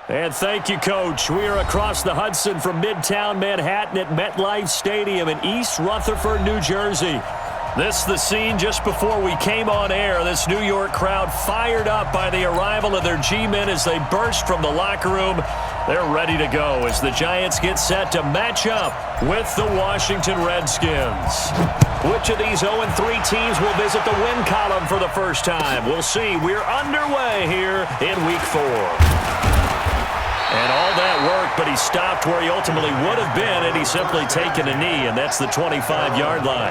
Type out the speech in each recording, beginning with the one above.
And thank you, Coach. We are across the Hudson from Midtown Manhattan at MetLife Stadium in East Rutherford, New Jersey. This is the scene just before we came on air. This New York crowd fired up by the arrival of their G-men as they burst from the locker room. They're ready to go as the Giants get set to match up with the Washington Redskins. Which of these 0-3 teams will visit the win column for the first time? We'll see. We're underway here in Week 4. And all that work, but he stopped where he ultimately would have been had he simply taken a knee, and that's the 25-yard line.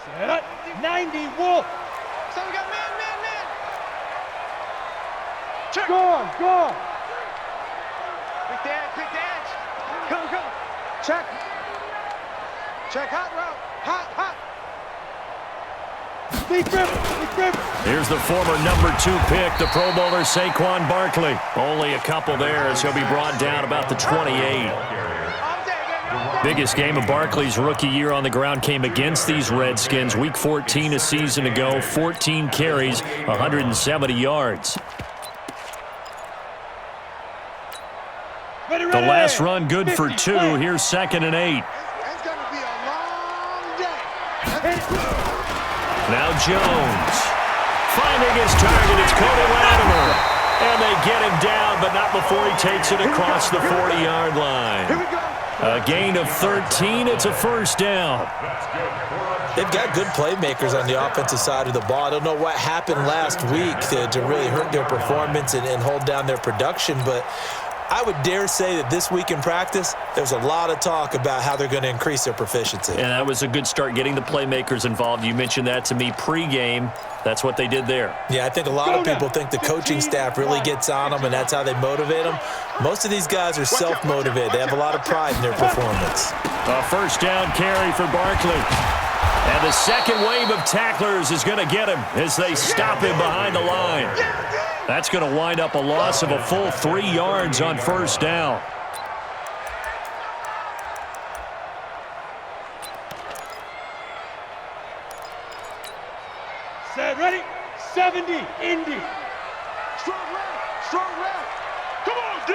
Set up, 90, Wolf. So we got man. Check. Go. Quick dance. Go. Check, hot route. Hot. Big grip. Here's the former number 2 pick, the Pro Bowler Saquon Barkley. Only a couple there as he'll be brought down about the 28. Biggest game of Barkley's rookie year on the ground came against these Redskins. Week 14 a season ago, 14 carries, 170 yards. Ready. The last run good for 2. Here's 2nd and 8. It's going to be a long day. Now Jones. Finding his target, it's Cody Latimer. And they get him down, but not before he takes it across the 40-yard line. Here we go. A gain of 13. It's a first down. They've got good playmakers on the offensive side of the ball. I don't know what happened last week to really hurt their performance and hold down their production, but I would dare say that this week in practice, there's a lot of talk about how they're going to increase their proficiency. And that was a good start, getting the playmakers involved. You mentioned that to me pregame. That's what they did there. Yeah, I think a lot of people think the coaching staff really gets on them, and that's how they motivate them. Most of these guys are self-motivated. They have a lot of pride in their performance. A first down carry for Barkley. And the second wave of tacklers is going to get him as they stop him behind the line. That's going to wind up a loss of a full 3 yards on first down. Set, ready, 70, Indy. Strong left. Come on, D.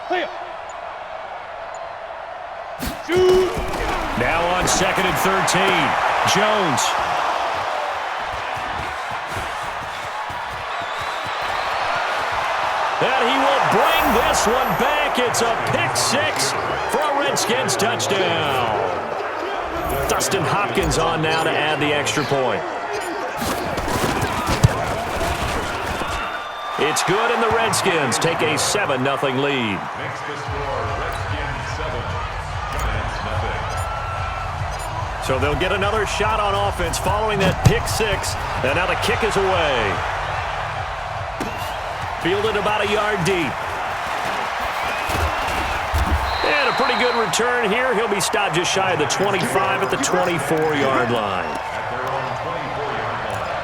Clear. Shoot. Now on 2nd and 13. Jones. And he will bring this one back. It's a pick 6 for a Redskins touchdown. Dustin Hopkins on now to add the extra point. It's good, and the Redskins take a 7-0 lead. Next to score, Redskins 7, Giants nothing. So they'll get another shot on offense following that pick 6, and now the kick is away. Fielded about a yard deep. And a pretty good return here. He'll be stopped just shy of the 25 at the 24-yard line. At their own 24-yard line.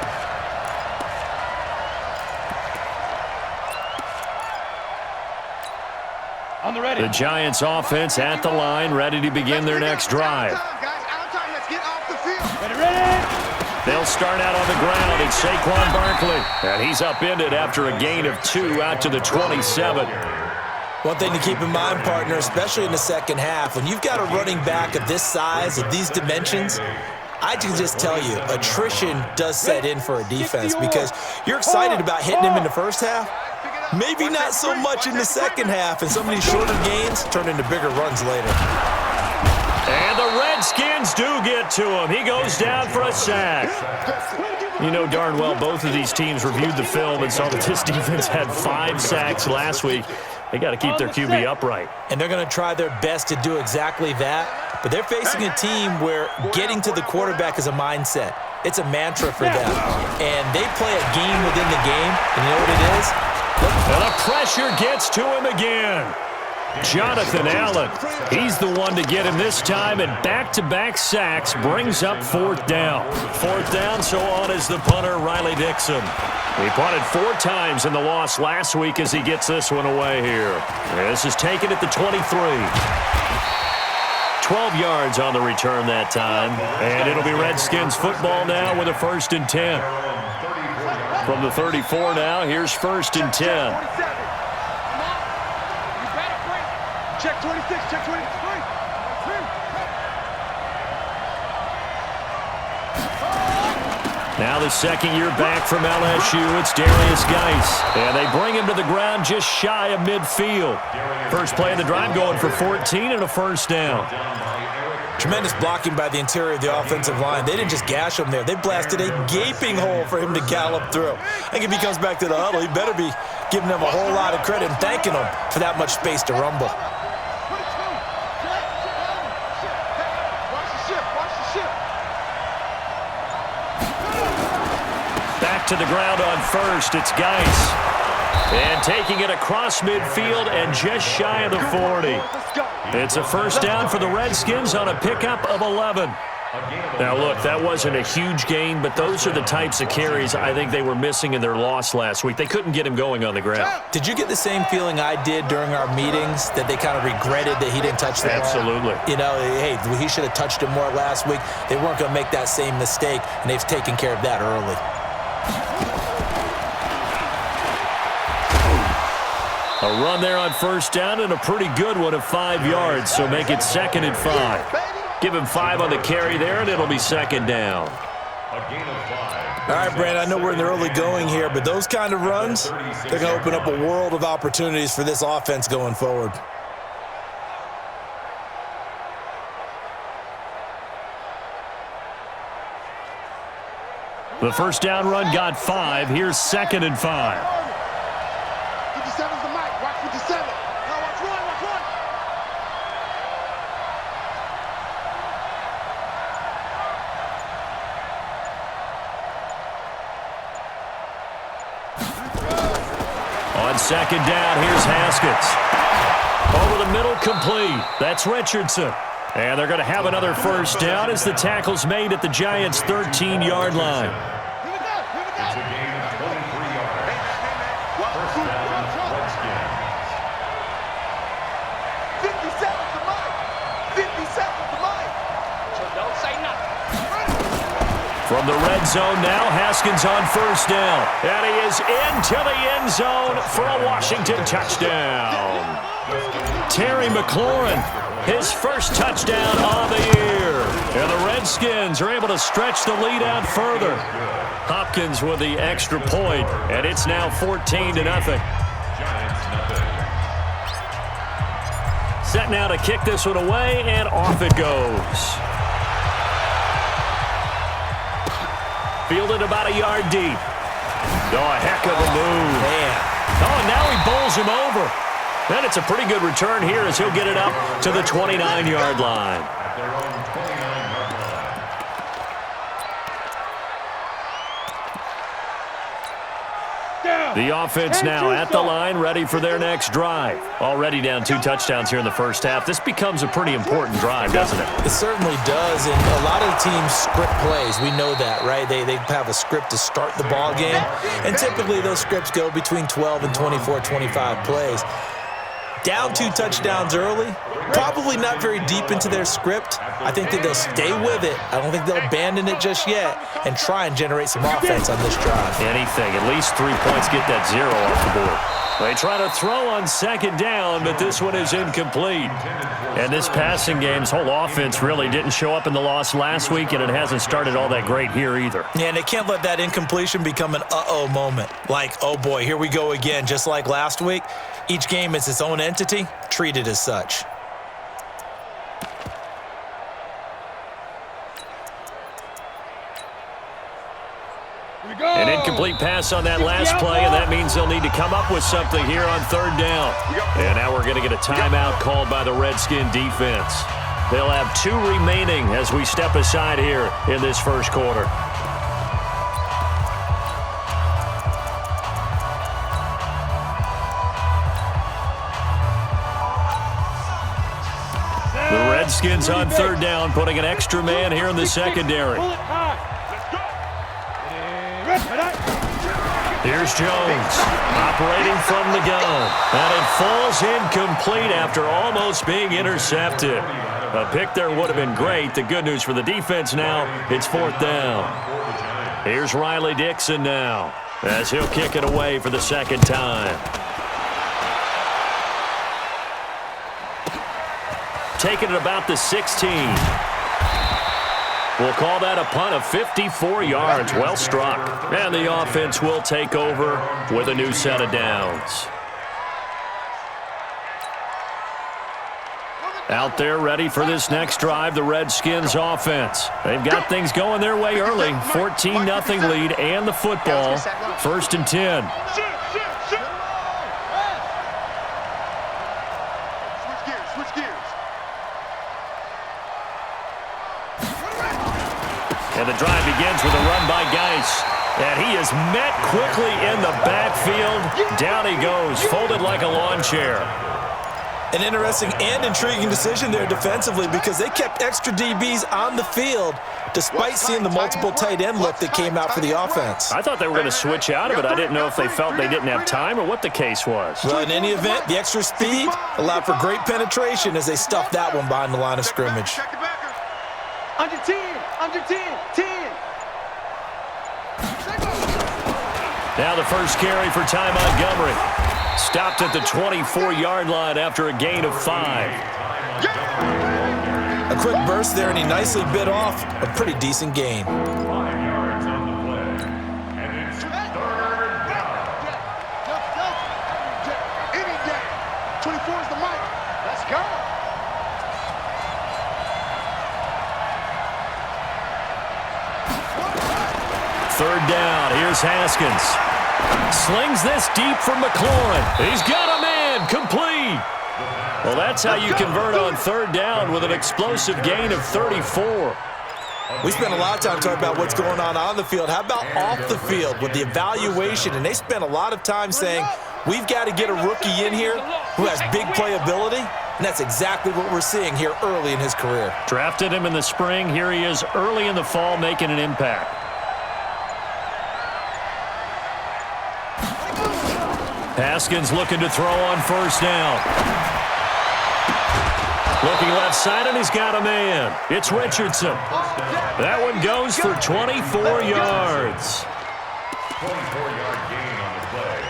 On the ready. The Giants offense at the line, ready to begin their next drive. Out time. Let's get off the field. Ready. They'll start out on the ground. It's Saquon Barkley. And he's upended after a gain of 2 out to the 27. One thing to keep in mind, partner, especially in the second half, when you've got a running back of this size, of these dimensions, I can just tell you, attrition does set in for a defense because you're excited about hitting him in the first half. Maybe not so much in the second half, and some of these shorter gains turn into bigger runs later. And the Redskins do get to him. He goes down for a sack. You know darn well both of these teams reviewed the film and saw that this defense had 5 sacks last week. They got to keep their QB upright. And they're going to try their best to do exactly that. But they're facing a team where getting to the quarterback is a mindset. It's a mantra for them. And they play a game within the game. And you know what it is? And the pressure gets to him again. Jonathan Allen, he's the one to get him this time, and back-to-back sacks brings up fourth down. Fourth down, so on is the punter, Riley Dixon. He punted 4 times in the loss last week as he gets this one away here. This is taken at the 23. 12 yards on the return that time, and it'll be Redskins football now with a 1st and 10. From the 34 now, here's 1st and 10. Check 26, check 23. Now the second year back from LSU, it's Darius Geis. And they bring him to the ground just shy of midfield. First play of the drive going for 14 and a 1st down. Tremendous blocking by the interior of the offensive line. They didn't just gash him there. They blasted a gaping hole for him to gallop through. I think if he comes back to the huddle, he better be giving them a whole lot of credit and thanking them for that much space to rumble. Back to the ground on 1st, it's Geis. And taking it across midfield and just shy of the 40. It's a 1st down for the Redskins on a pickup of 11. Now, look, that wasn't a huge gain, but those are the types of carries I think they were missing in their loss last week. They couldn't get him going on the ground. Did you get the same feeling I did during our meetings, that they kind of regretted that he didn't touch the ball? Absolutely. You know, hey, he should have touched him more last week. They weren't going to make that same mistake, and they've taken care of that early. A run there on 1st down and a pretty good one of 5 yards, so make it 2nd and 5. Give him 5 on the carry there, and it'll be 2nd down. A gain of 5. All right, Brandon, I know we're in the early going here, but those kind of runs, they're going to open up a world of opportunities for this offense going forward. The 1st down run got 5. Here's 2nd and 5. 57's the mic. Watch 57. Now watch Roy, watch Roy. On 2nd down, here's Haskins. Over the middle, complete. That's Richardson. And they're going to have another 1st down as the tackle's made at the Giants' 13-yard line. It's a gain of 23 yards. 1st down, Redskins. 57's the mic. 57's the mic. So don't say nothing. From the red zone now, Haskins on 1st down. And he is into the end zone for a Washington touchdown. Terry McLaurin, his 1st touchdown of the year. And the Redskins are able to stretch the lead out further. Hopkins with the extra point, and it's now 14-0. Giants nothing. Set now to kick this one away, and off it goes. Fielded about a yard deep. Oh, a heck of a move. Man. Oh, and now he bowls him over. Then it's a pretty good return here as he'll get it up to the 29-yard line. At their own 29-yard line. The offense now at the line, ready for their next drive. Already down 2 touchdowns here in the 1st half. This becomes a pretty important drive, doesn't it? It certainly does, and a lot of teams script plays. We know that, right? They have a script to start the ball game, and typically those scripts go between 12 and 24, 25 plays. Down 2 touchdowns early, probably not very deep into their script. I think that they'll stay with it. I don't think they'll abandon it just yet and try and generate some offense on this drive. Anything, at least 3 points, get that 0 off the board. They try to throw on 2nd down, but this one is incomplete. And this passing game's whole offense really didn't show up in the loss last week, and it hasn't started all that great here either. Yeah, and they can't let that incompletion become an uh-oh moment. Like, oh boy, here we go again, just like last week. Each game is its own entity, treat it as such. An incomplete pass on that last play, and that means they'll need to come up with something here on 3rd down. And now we're going to get a timeout called by the Redskin defense. They'll have 2 remaining as we step aside here in this 1st quarter. Redskins on third down, putting an extra man here in the secondary. Pull it high. Let's go. Here's Jones, operating from the gun. And it falls incomplete after almost being intercepted. A pick there would have been great. The good news for the defense now, it's fourth down. Here's Riley Dixon now, as he'll kick it away for the second time. Taking it about the 16. We'll call that a punt of 54 yards. Well struck. And the offense will take over with a new set of downs. Out there ready for this next drive, the Redskins offense. They've got things going their way early. 14-0 lead and the football. First and 10. Switch gears. And the drive begins with a run by Geis. And he is met quickly in the backfield. Down he goes, folded like a lawn chair. An interesting and intriguing decision there defensively because they kept extra DBs on the field despite seeing the multiple tight end look that came out for the offense. I thought they were going to switch out of it. I didn't know if they felt they didn't have time or what the case was. Well, in any event, the extra speed allowed for great penetration as they stuffed that one behind the line of scrimmage. Under 10. Now the first carry for Ty Montgomery. Stopped at the 24-yard line after a gain of 5. A quick burst there, and he nicely bit off a pretty decent gain. 5 yards on the play. And it's third down. 24 is the mic. Let's go. Third down. Here's Haskins. Slings this deep from McLaurin. He's got a man. Complete. Well, that's how you convert on third down with an explosive gain of 34. We spent a lot of time talking about what's going on the field. How about off the field with the evaluation? And they spent a lot of time saying, we've got to get a rookie in here who has big playability. And that's exactly what we're seeing here early in his career. Drafted him in the spring. Here he is early in the fall making an impact. Haskins looking to throw on first down. Looking left side, and he's got a man. It's Richardson. That one goes for 24 yards. 24-yard gain on the play.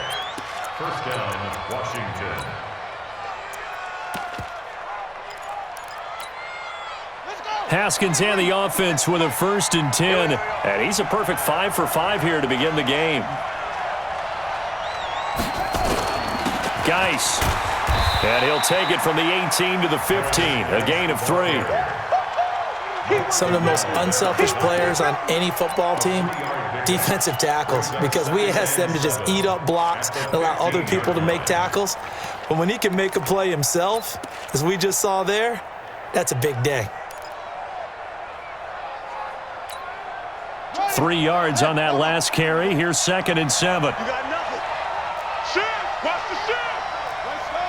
First down, Washington. Haskins and the offense with a first and 10. And he's a perfect 5 for 5 here to begin the game. Geis. And he'll take it from the 18 to the 15. A gain of 3. Some of the most unselfish players on any football team, defensive tackles, because we ask them to just eat up blocks and allow other people to make tackles. But when he can make a play himself, as we just saw there, that's a big day. 3 yards on that last carry. Here's second and 7. You got nothing. Shift. Watch the shift. Let's go.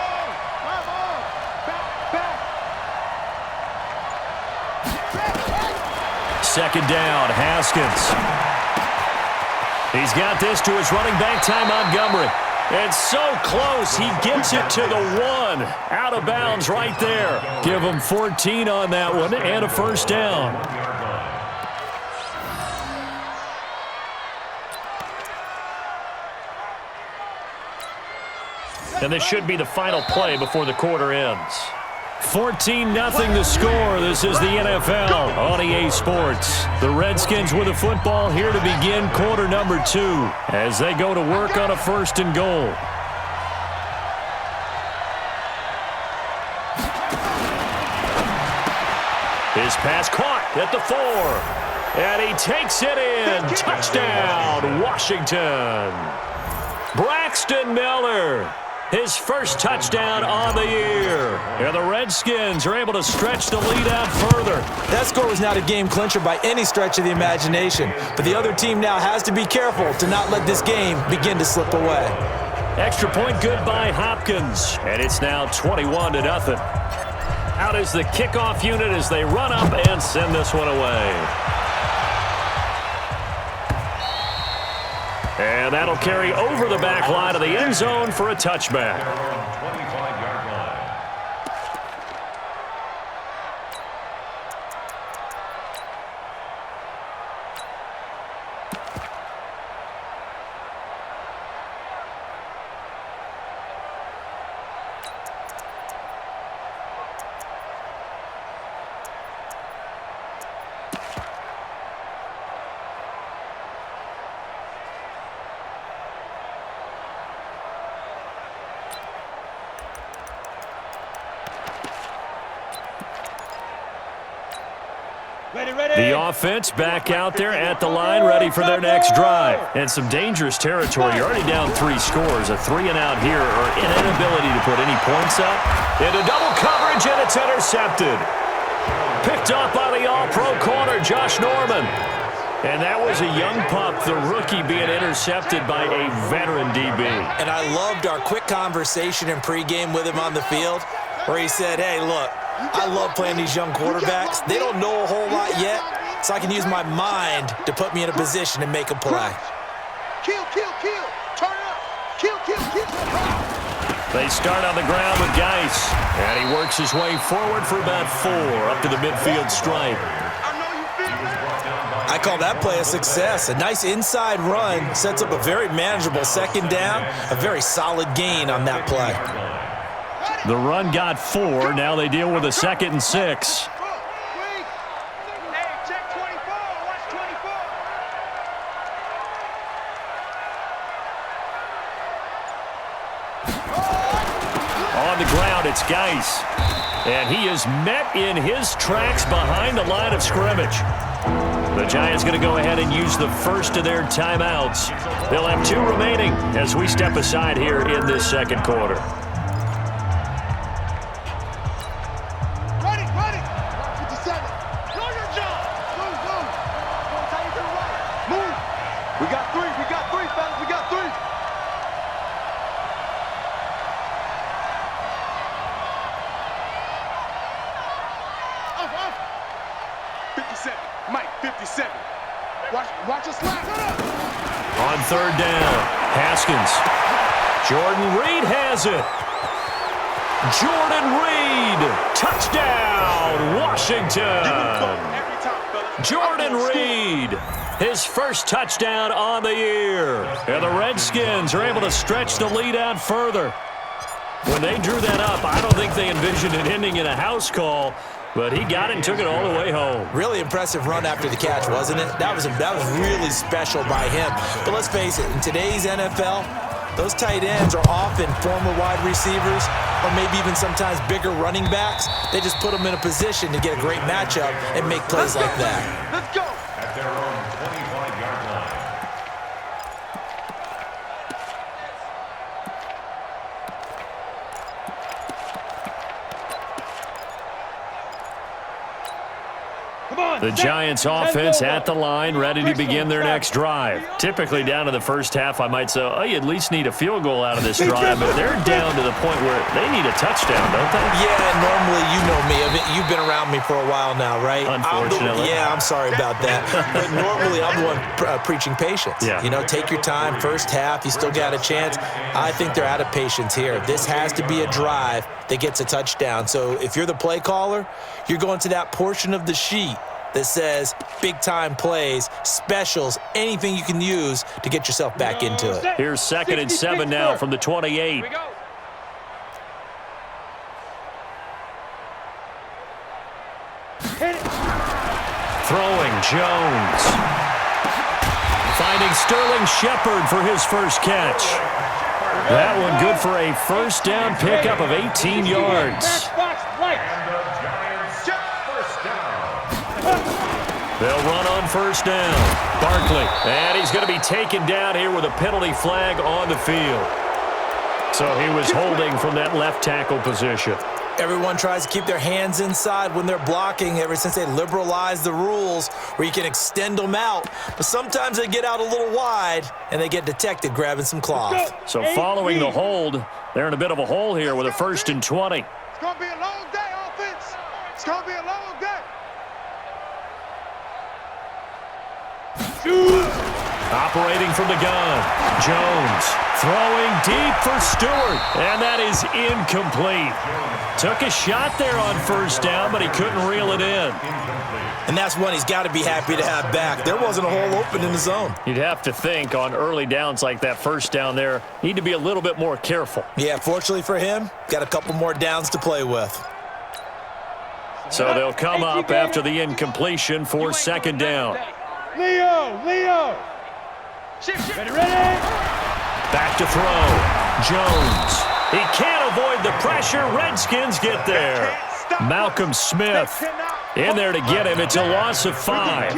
Come on. Back. Second down, Haskins. He's got this to his running back, Ty Montgomery. And so close, he gets it to the 1. Out of bounds right there. Give him 14 on that one and a first down. And this should be the final play before the quarter ends. 14-0 the score. This is the NFL on EA Sports. The Redskins with the football here to begin quarter number 2 as they go to work on a first and goal. His pass caught at the 4. And he takes it in. Touchdown, Washington. Braxton Miller. His first touchdown on the year. And the Redskins are able to stretch the lead out further. That score was not a game clincher by any stretch of the imagination. But the other team now has to be careful to not let this game begin to slip away. Extra point good by Hopkins. And it's now 21-0. Out is the kickoff unit as they run up and send this one away. And that'll carry over the back line of the end zone for a touchback. 25-yard line. The offense back out there at the line, ready for their next drive. And some dangerous territory. You're already down 3 scores. A 3-and-out here, or an inability to put any points up. Into double coverage, and it's intercepted. Picked up by the all-pro corner, Josh Norman. And that was a young pup, the rookie, being intercepted by a veteran DB. And I loved our quick conversation in pregame with him on the field where he said, hey, look, I love playing these young quarterbacks. They don't know a whole lot yet, so I can use my mind to put me in a position to make a play. Kill, kill, kill. Turn it up. Kill, kill, kill. They start on the ground with Geis, and he works his way forward for about 4 up to the midfield stripe. I know you feel it. I call that play a success. A nice inside run sets up a very manageable second down, a very solid gain on that play. The run got 4. Now they deal with a 2nd and 6. Hey, check 24. Watch 24. On the ground, it's Geis. And he is met in his tracks behind the line of scrimmage. The Giants going to go ahead and use the first of their timeouts. They'll have 2 remaining as we step aside here in this second quarter. Watch us slap. On 3rd down, Haskins. Jordan Reed has it. Jordan Reed, touchdown, Washington. Jordan Reed, his first touchdown on the year. And the Redskins are able to stretch the lead out further. When they drew that up, I don't think they envisioned it ending in a house call. But he got it and took it all the way home. Really impressive run after the catch, wasn't it? That was really special by him. But let's face it, in today's NFL, those tight ends are often former wide receivers or maybe even sometimes bigger running backs. They just put them in a position to get a great matchup and make plays like that. Let's go. At their own 25-yard line. The Giants offense at the line, ready to begin their next drive. Typically down to the first half, I might say, oh, you at least need a field goal out of this drive, but they're down to the point where they need a touchdown, don't they? Yeah, normally, you know me. You've been around me for a while now, right? Unfortunately. I'm sorry about that. But normally, I'm the one preaching patience. Yeah. You know, take your time. First half, you still got a chance. I think they're out of patience here. This has to be a drive that gets a touchdown. So if you're the play caller, you're going to that portion of the sheet that says big-time plays, specials, anything you can use to get yourself back into it. Here's 2nd and 7 now from the 28. Throwing Jones. Finding Sterling Shepard for his first catch. That one good for a first down pickup of 18 yards. They'll run on first down. Barkley, and he's going to be taken down here with a penalty flag on the field. So he was holding from that left tackle position. Everyone tries to keep their hands inside when they're blocking ever since they liberalized the rules where you can extend them out. But sometimes they get out a little wide, and they get detected grabbing some cloth. So following the hold, they're in a bit of a hole here with a 1st and 20. It's going to be a long day, offense. Shoot. Operating from the gun. Jones throwing deep for Stewart. And that is incomplete. Took a shot there on first down, but he couldn't reel it in. And that's one he's got to be happy to have back. There wasn't a hole open in the zone. You'd have to think on early downs like that first down there, need to be a little bit more careful. Yeah, fortunately for him, got a couple more downs to play with. So they'll come up after the incompletion for second down. Leo. Ready. Back to throw. Jones. He can't avoid the pressure. Redskins get there. Malcolm Smith in there to get him. It's a loss of 5.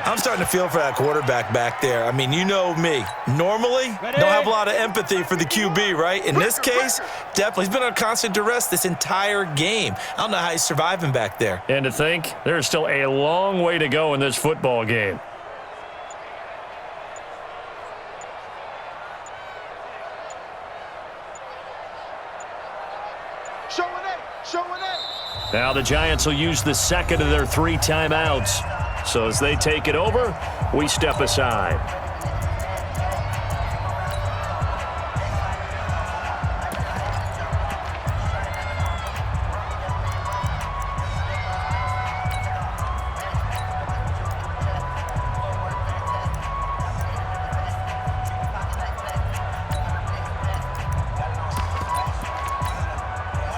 I'm starting to feel for that quarterback back there. I mean, you know me. Normally, don't have a lot of empathy for the QB, right? In this case, definitely. He's been on constant duress this entire game. I don't know how he's surviving back there. And to think, there's still a long way to go in this football game. Now the Giants will use the second of their 3 timeouts. So as they take it over, we step aside.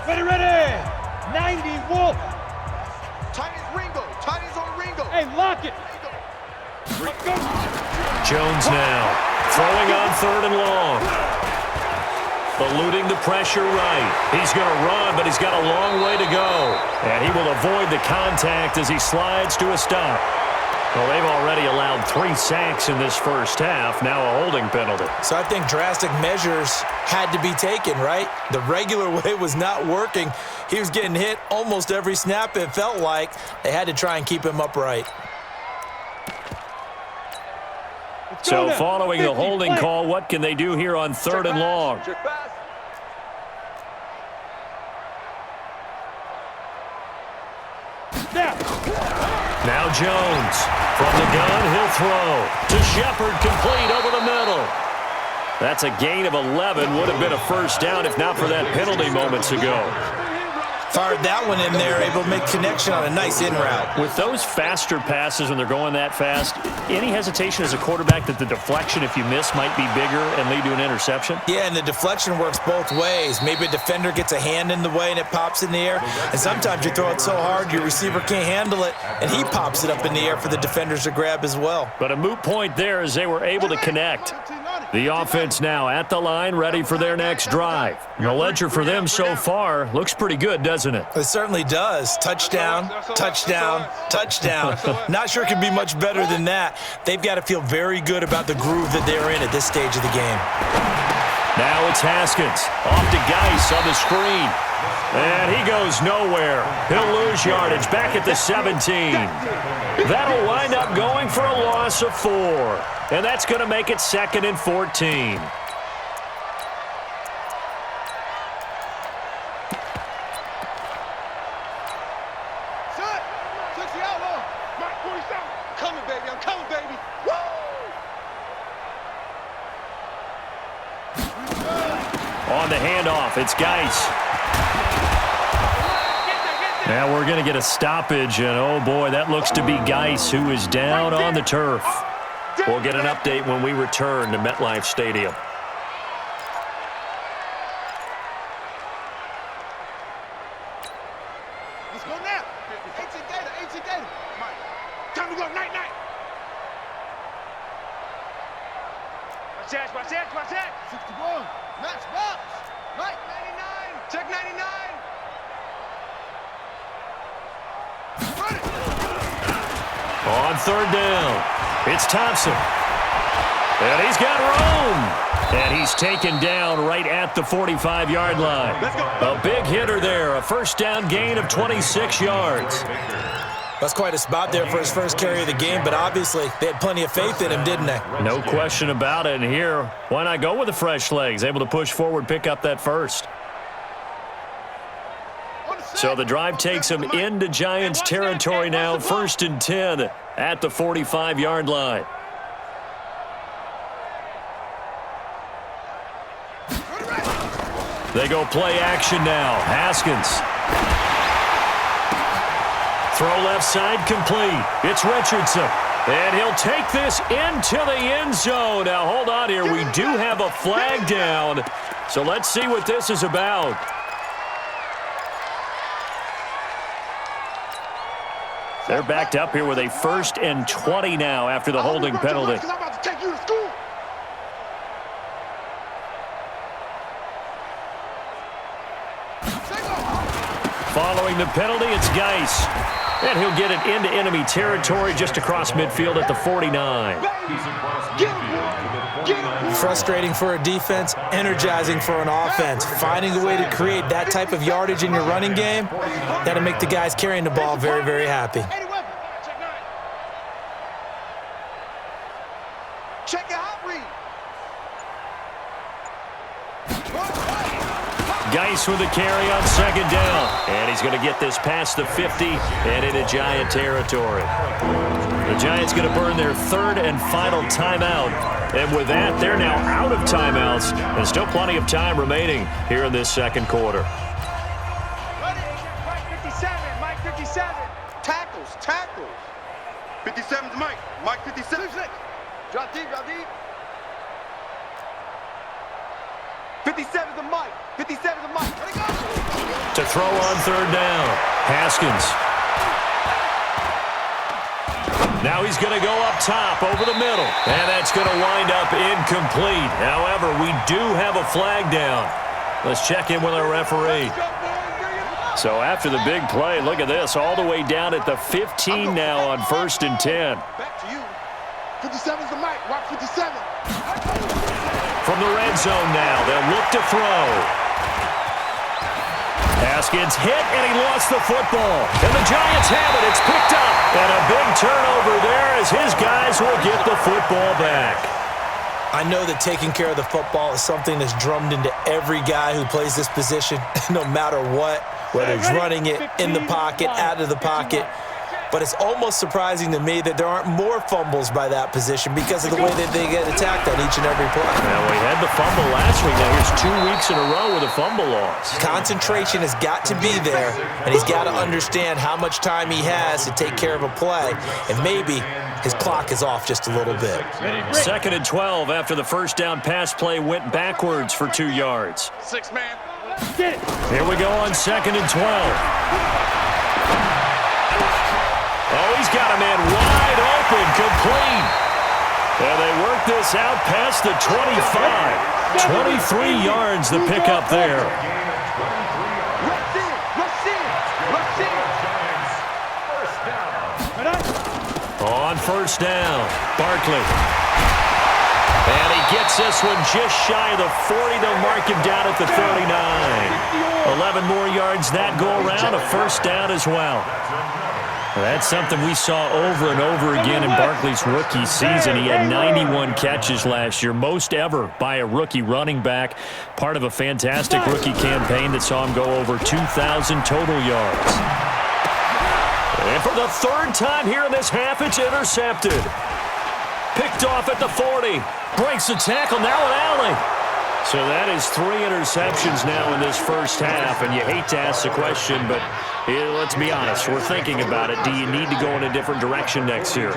Ready. 90 Wolf. Tiny's on Ringo. Hey, lock it. Let's go. Jones now throwing on 3rd and long. Eluding the pressure right. He's going to run, but he's got a long way to go. And he will avoid the contact as he slides to a stop. Well, they've already allowed 3 sacks in this first half, now a holding penalty. So I think drastic measures had to be taken, right? The regular way was not working. He was getting hit almost every snap, it felt like. They had to try and keep him upright. So following the holding call, what can they do here on 3rd and long? Now Jones from the gun, he'll throw to Shepard, complete over the middle. That's a gain of 11. Would have been a first down if not for that penalty moments ago. Fired that one in there, able to make connection on a nice in route. With those faster passes when they're going that fast, any hesitation as a quarterback that the deflection, if you miss, might be bigger and lead to an interception? Yeah, and the deflection works both ways. Maybe a defender gets a hand in the way and it pops in the air. And sometimes you throw it so hard your receiver can't handle it, and he pops it up in the air for the defenders to grab as well. But a moot point there as they were able to connect. The offense now at the line, ready for their next drive. The ledger for them so far looks pretty good, doesn't it? It certainly does. Touchdown, touchdown, touchdown. Not sure it can be much better than that. They've got to feel very good about the groove that they're in at this stage of the game. Now it's Haskins. Off to Geis on the screen. And he goes nowhere. He'll lose yardage back at the 17. That'll wind up going for a loss of 4. And that's going to make it 2nd and 14. On the handoff, it's Geis. Now we're going to get a stoppage, and oh boy, that looks to be Geis, who is down on the turf. We'll get an update when we return to MetLife Stadium. Let's go now. 18 Gator. Time to go, night. Watch that. 61. Match box. Mike, 99. Check 99. Run it. On 3rd down, it's Thompson. And he's got room. And he's taken down right at the 45-yard line. A big hitter there, a first down gain of 26 yards. That's quite a spot there for his first carry of the game, but obviously they had plenty of faith in him, didn't they? No question about it. And here, why not go with the fresh legs? Able to push forward, pick up that first. So the drive takes him into Giants territory now, 1st and 10 at the 45-yard line. They go play action now. Haskins. Throw left side complete. It's Richardson. And he'll take this into the end zone. Now, hold on here. We do have a flag down. So let's see what this is about. They're backed up here with a 1st and 20 now after the holding penalty. Following the penalty, it's Geis. And he'll get it into enemy territory just across midfield at the 49. Frustrating for a defense, energizing for an offense. Finding a way to create that type of yardage in your running game, that'll make the guys carrying the ball very, very happy. Check your hot read. Geis with the carry on 2nd down. And he's going to get this past the 50 and into Giant territory. The Giants going to burn their 3rd and final timeout. And with that, they're now out of timeouts. And still plenty of time remaining here in this 2nd quarter. Mike 57, Mike 57. Tackles, tackles. 57's Mike. Mike 57. Drop deep, drop deep. 57's the Mike. 57's the Mike. Let it go. To throw on 3rd down. Haskins. Now he's going to go up top over the middle. And that's going to wind up incomplete. However, we do have a flag down. Let's check in with our referee. So after the big play, look at this. All the way down at the 15 now on 1st and 10. Back to you. 57's the Mike. Watch 57. From the red zone now, they'll look to throw. Haskins hit, and he lost the football. And the Giants have it. It's picked up. And a big turnover there as his guys will get the football back. I know that taking care of the football is something that's drummed into every guy who plays this position, no matter what, whether it's running it, in the pocket, out of the pocket. But it's almost surprising to me that there aren't more fumbles by that position because of the way that they get attacked on each and every play. Now, we had the fumble last week. Now, here's 2 weeks in a row with a fumble loss. Concentration has got to be there, and he's got to understand how much time he has to take care of a play, and maybe his clock is off just a little bit. 2nd and 12 after the 1st down pass play went backwards for 2 yards. 6 man. Here we go on 2nd and 12. Oh, he's got a man wide open, complete. And they work this out past the 25. 23 yards the pickup there. On 1st down, Barkley. And he gets this one just shy of the 40. They'll mark him down at the 39. 11 more yards that go around, a 1st down as well. That's something we saw over and over again in Barkley's rookie season. He had 91 catches last year, most ever by a rookie running back, part of a fantastic rookie campaign that saw him go over 2,000 total yards. And for the 3rd time here in this half, it's intercepted. Picked off at the 40. Breaks the tackle, now an alley. So that is 3 interceptions now in this 1st half, and you hate to ask the question, but let's be honest, we're thinking about it. Do you need to go in a different direction next series?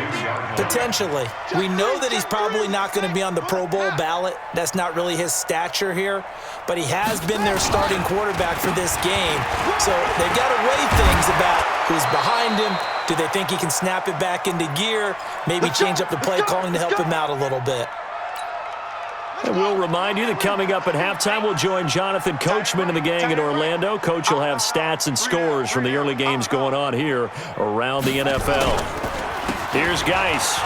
Potentially. We know that he's probably not going to be on the Pro Bowl ballot. That's not really his stature here, but he has been their starting quarterback for this game. So they've got to weigh things about who's behind him. Do they think he can snap it back into gear? Maybe change up the play calling to help him out a little bit. And we'll remind you that coming up at halftime, we'll join Jonathan Coachman and the gang in Orlando. Coach will have stats and scores from the early games going on here around the NFL. Here's Geis.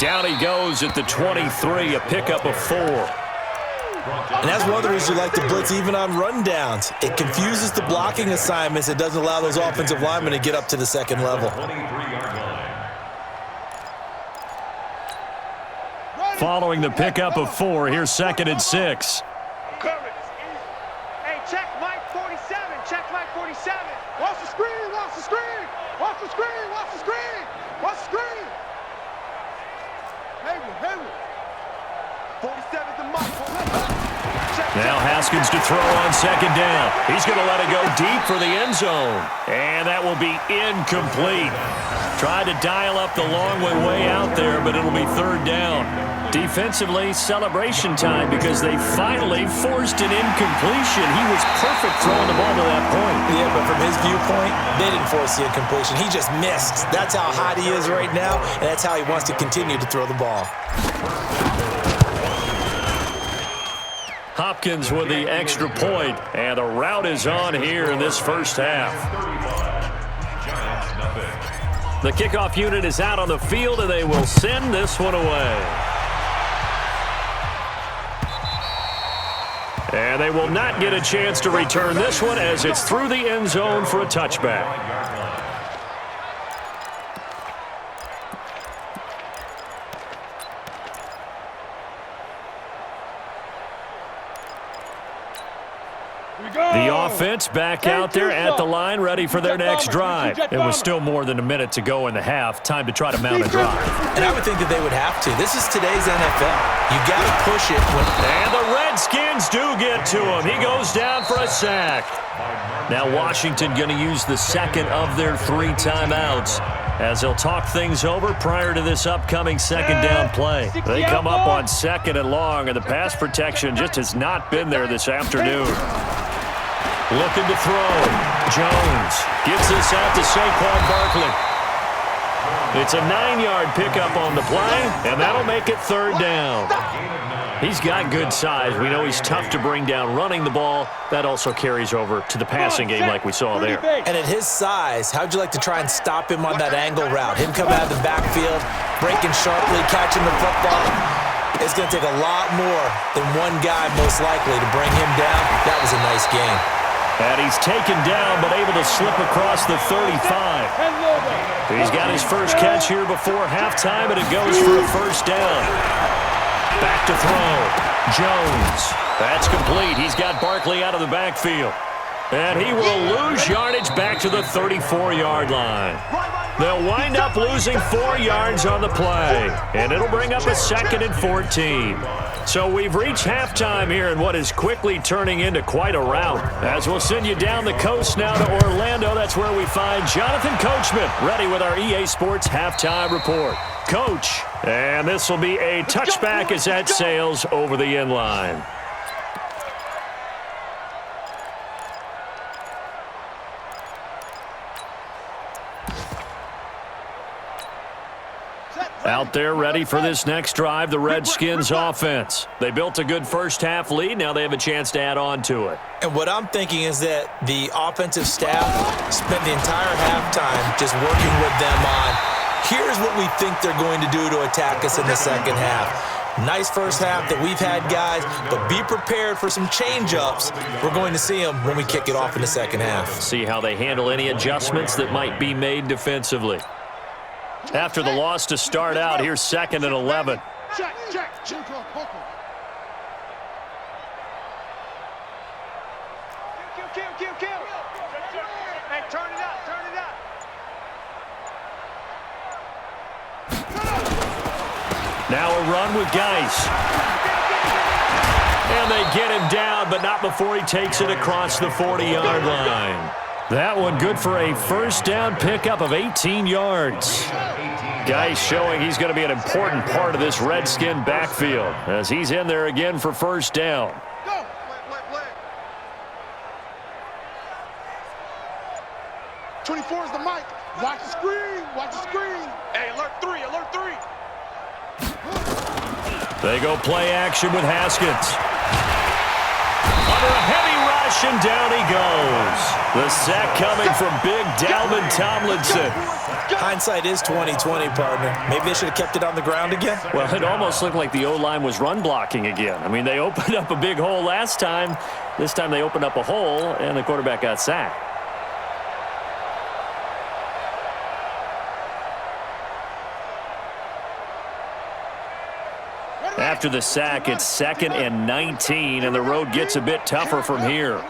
Down he goes at the 23, a pickup of 4. And that's one of the reasons you like to blitz even on rundowns. It confuses the blocking assignments. It doesn't allow those offensive linemen to get up to the 2nd level. Following the pickup of 4, here's 2nd and 6. Hey, check Mike 47. Check Mike 47. Watch the screen. Watch the screen. Watch the screen. Watch the screen. Watch the screen. Hey, 47's the Mike. Haskins to throw on second down. He's going to let it go deep for the end zone. And that will be incomplete. Tried to dial up the long way out there, but it'll be third down. Defensively, celebration time because they finally forced an incompletion. He was perfect throwing the ball to that point. Yeah, but from his viewpoint, they didn't force the incompletion. He just missed. That's how hot he is right now, and that's how he wants to continue to throw the ball. Hopkins with the extra point, and the route is on here in this first half. The kickoff unit is out on the field, and they will send this one away. And they will not get a chance to return this one as it's through the end zone for a touchback. The offense back out there at the line, ready for their next drive. It was still more than a minute to go in the half. Time to try to mount a drive. And I would think that they would have to. This is today's NFL. You got to push it. And the Redskins do get to him. He goes down for a sack. Now Washington going to use the second of their 3 timeouts as they'll talk things over prior to this upcoming second down play. They come up on second and long, and the pass protection just has not been there this afternoon. Looking to throw. Jones gets this out to Saquon Barkley. It's a 9-yard pickup on the play, and that'll make it third down. He's got good size. We know he's tough to bring down running the ball. That also carries over to the passing game like we saw there. And at his size, how'd you like to try and stop him on that angle route? Him coming out of the backfield, breaking sharply, catching the football. It's going to take a lot more than one guy most likely to bring him down. That was a nice game. And he's taken down, but able to slip across the 35. He's got his first catch here before halftime, and it goes for a first down. Back to throw. Jones. That's complete. He's got Barkley out of the backfield. And he will lose yardage back to the 34-yard line. They'll wind up losing 4 yards on the play, and it'll bring up a 2nd and 14. So we've reached halftime here in what is quickly turning into quite a rout. As we'll send you down the coast now to Orlando, that's where we find Jonathan Coachman, ready with our EA Sports halftime report. Coach, and this will be a touchback as that sails over the end line. Out there ready for this next drive, the Redskins offense. They built a good first-half lead. Now they have a chance to add on to it. And what I'm thinking is that the offensive staff spent the entire halftime just working with them on, here's what we think they're going to do to attack us in the second half. Nice first half that we've had, guys, but be prepared for some change-ups. We're going to see them when we kick it off in the second half. See how they handle any adjustments that might be made defensively. After the loss to start out, here's 2nd and 11. Check. Hey, turn it up. Now a run with Geis. And they get him down, but not before he takes it across the 40-yard line. That one good for a first down pickup of 18 yards. Geis showing he's going to be an important part of this Redskin backfield as he's in there again for first down. Go. 24 is the mic. Watch the screen. Hey, alert 3. They go play action with Haskins. Under a heavy rush, and down he goes. The sack coming from big Dalvin Tomlinson. Hindsight is 20/20, partner. Maybe they should have kept it on the ground again. Well, it almost looked like the O-line was run blocking again. I mean, they opened up a big hole last time. This time they opened up a hole, and the quarterback got sacked. After the sack, it's 2nd and 19, and the road gets a bit tougher from here.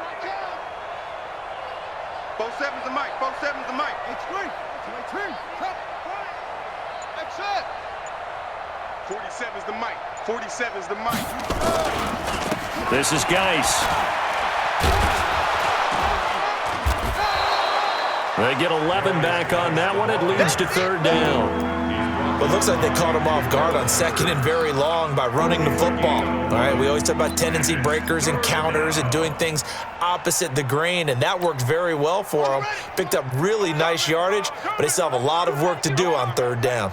47's the mic. 47's the mic. This is Geis. They get 11 back on that one. It leads to third down. Well, it looks like they caught him off guard on second and very long by running the football. All right, we always talk about tendency breakers and counters and doing things opposite the grain, and that worked very well for them. Picked up really nice yardage, but they still have a lot of work to do on third down.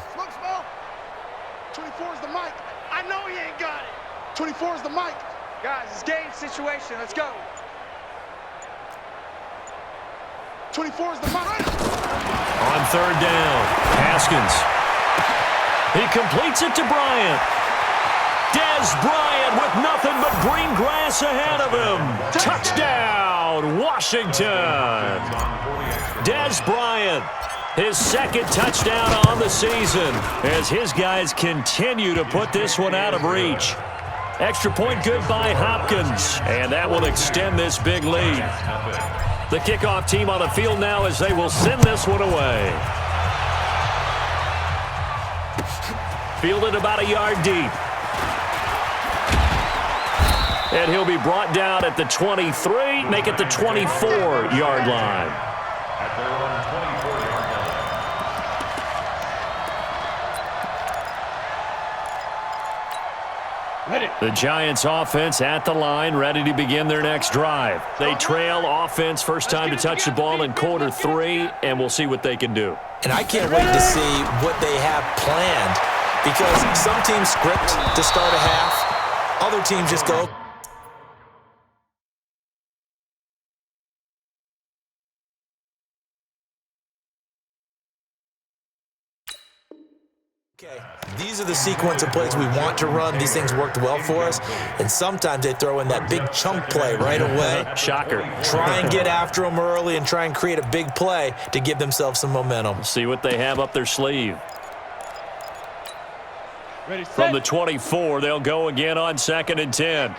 24 is the mic. I know he ain't got it. 24 is the mic. Guys, it's game situation. Let's go. 24 is the mic. On third down, Haskins. He completes it to Bryant. Dez Bryant with nothing but green grass ahead of him. Touchdown, Washington. Dez Bryant, his second touchdown on the season as his guys continue to put this one out of reach. Extra point good by Hopkins, and that will extend this big lead. The kickoff team on the field now as they will send this one away. Fielded about a yard deep. And he'll be brought down at the 23, make it the 24-yard line. At their own 24-yard line. Ready. The Giants offense at the line, ready to begin their next drive. They trail offense, first time to touch the ball in quarter 3, and we'll see what they can do. And I can't wait to see what they have planned, because some teams script to start a half, other teams just go. Okay, these are the sequence of plays we want to run. These things worked well for us, and sometimes they throw in that big chunk play right away. Shocker. Try and get after them early and try and create a big play to give themselves some momentum. See what they have up their sleeve. Ready, set. From the 24, they'll go again on 2nd and 10.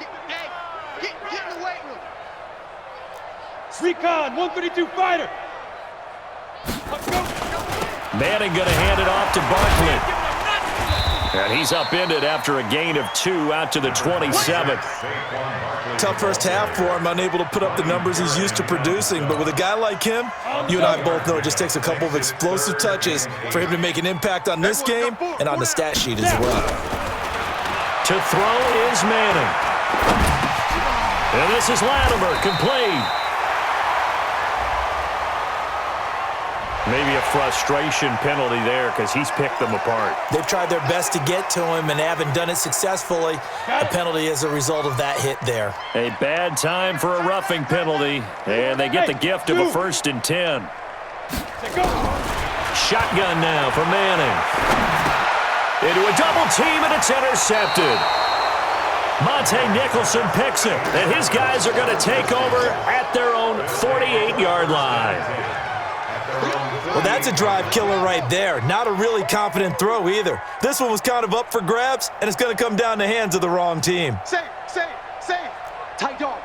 Get in the weight room. Recon, 132 fighter. Let's go. Manning going to hand it off to Barkley. And he's upended after a gain of 2 out to the 27. Tough first half for him, unable to put up the numbers he's used to producing. But with a guy like him, you and I both know it just takes a couple of explosive touches for him to make an impact on this game and on the stat sheet as well. To throw is Manning. And this is Latimer, complete. Maybe a frustration penalty there because he's picked them apart. They've tried their best to get to him and haven't done it successfully. A penalty as a result of that hit there. A bad time for a roughing penalty, and they get the gift of a 1st and 10. Shotgun now for Manning. Into a double team, and it's intercepted. Monte Nicholson picks it, and his guys are going to take over at their own 48-yard line. Well, that's a drive killer right there. Not a really confident throw either. This one was kind of up for grabs, and it's going to come down the hands of the wrong team. Save. Tight dog.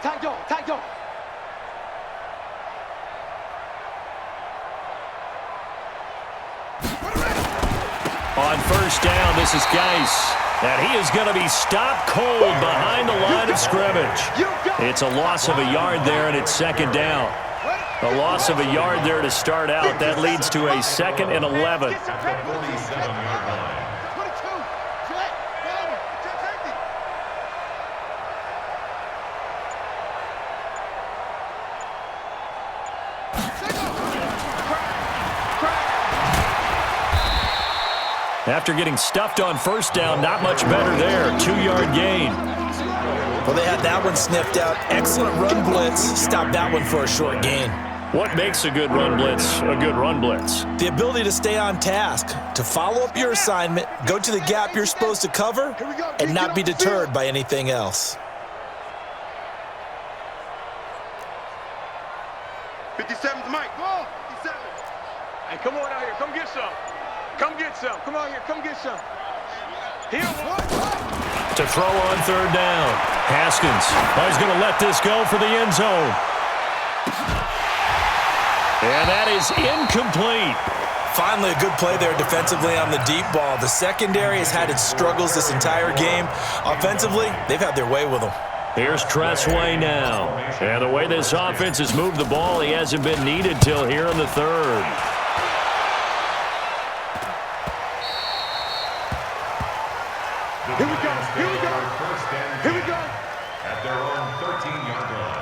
On 1st down, this is Geis. And he is going to be stopped cold behind the line of scrimmage. It's a loss of a yard there, and it's 2nd down. A loss of a yard there to start out. That leads to a 2nd and 11. After getting stuffed on 1st down, not much better there. 2-yard gain. Well, they had that one sniffed out. Excellent run blitz. Stopped that one for a short gain. What makes a good run blitz a good run blitz? The ability to stay on task, to follow up your assignment, go to the gap you're supposed to cover, and not be deterred by anything else. 57's Mike. 57. Hey, come on out here. Come get some. Come on here. Come get some. Here. To throw on 3rd down. Haskins. He's going to let this go for the end zone. And that is incomplete. Finally, a good play there defensively on the deep ball. The secondary has had its struggles this entire game. Offensively, they've had their way with them. Here's Tressway now. And the way this offense has moved the ball, he hasn't been needed till here in the third. Here we go. Here we go. Here we go. At their own 13-yard line.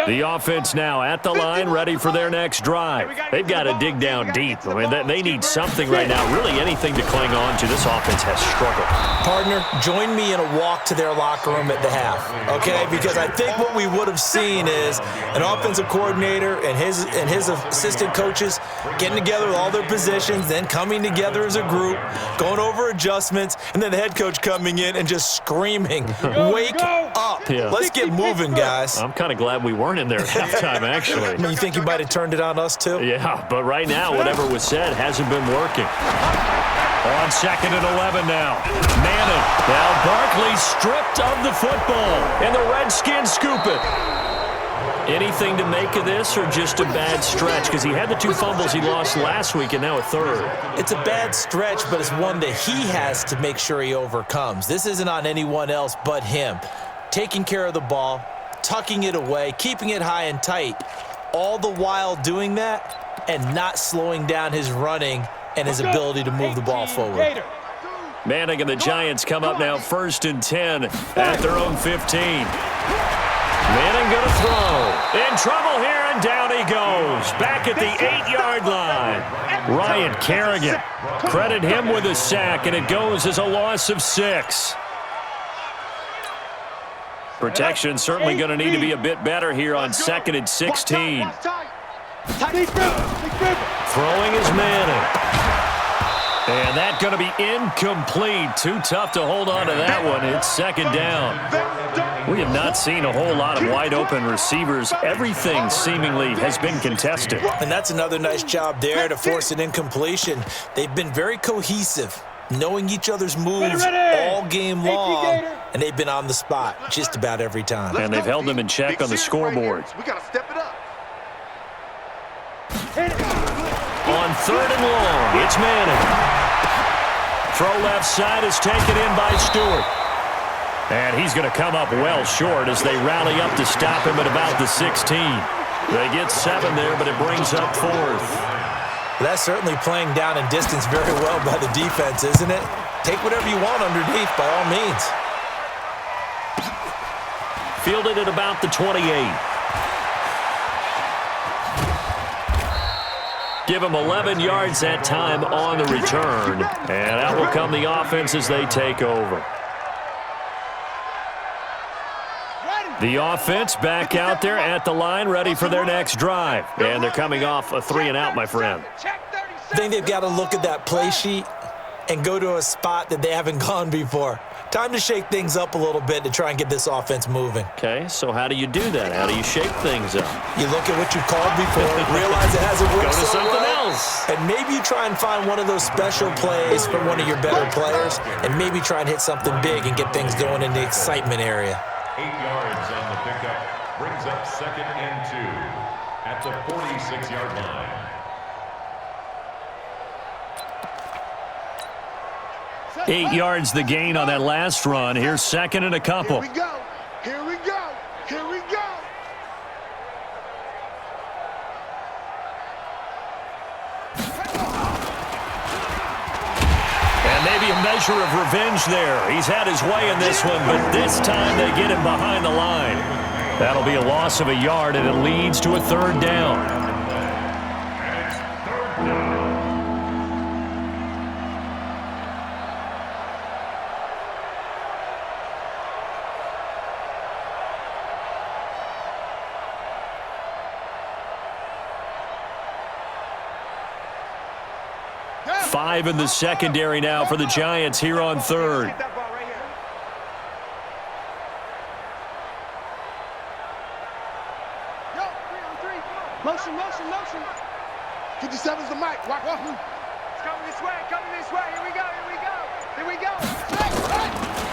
The offense now at the line, ready for their next drive. They've got to dig down deep. I mean, they need something right now, really anything to cling on to. This offense has struggled. Partner, join me in a walk to their locker room at the half, okay? Because I think what we would have seen is an offensive coordinator and his assistant coaches getting together with all their positions, then coming together as a group, going over adjustments, and then the head coach coming in and just screaming, "Wake up. Yeah. Let's get moving, guys." I'm kind of glad we weren't in there at halftime, actually. I mean, you think you might have turned it on us, too? Yeah, but right now, whatever was said hasn't been working. On 2nd and 11 now. Manning. Now Barkley stripped of the football. And the Redskins scoop it. Anything to make of this or just a bad stretch? Because he had the 2 fumbles he lost last week and now a third. It's a bad stretch, but it's one that he has to make sure he overcomes. This isn't on anyone else but him. Taking care of the ball, tucking it away, keeping it high and tight, all the while doing that and not slowing down his running and his ability to move the ball forward. Manning and the Giants come up now 1st and 10 at their own 15. Manning going to throw. In trouble here, and down he goes. Back at the 8-yard line. Ryan Kerrigan. Credit him with a sack, and it goes as a loss of 6. Protection certainly going to need to be a bit better here on 2nd and 16. Throwing is Manning. And that's going to be incomplete. Too tough to hold on to that one. It's 2nd down. We have not seen a whole lot of wide-open receivers. Everything seemingly has been contested. And that's another nice job there to force an incompletion. They've been very cohesive, knowing each other's moves all game long, and they've been on the spot just about every time. And they've held them in check on the scoreboard. We got to step it up. On 3rd and long, it's Manning. Throw left side is taken in by Stewart. And he's going to come up well short as they rally up to stop him at about the 16. They get 7 there, but it brings up 4th. That's certainly playing down in distance very well by the defense, isn't it? Take whatever you want underneath, by all means. Fielded at about the 28. Give him 11 yards that time on the return. And out will come the offense as they take over. The offense back out there at the line, ready for their next drive. And they're coming off a 3-and-out, my friend. I think they've got to look at that play sheet and go to a spot that they haven't gone before. Time to shake things up a little bit to try and get this offense moving. Okay, so how do you do that? How do you shake things up? You look at what you called before, realize it hasn't worked Go to so something well, else. and maybe you try and find one of those special plays from one of your better players, and maybe try and hit something big and get things going in the excitement area. 8 yards on the pickup. Brings up 2nd and 2 at the 46-yard line. Eight yards the gain on that last run. Here's 2nd and a couple. Here we go. Here we go. Here we go. And maybe a measure of revenge there. He's had his way in this one, but this time they get him behind the line. That'll be a loss of a yard, and it leads to a 3rd down. Five in the secondary now for the Giants here on 3rd. Motion, motion, motion. 57's the mic. Walk off. It's coming this way, coming this way. Here we go, here we go. Here we go.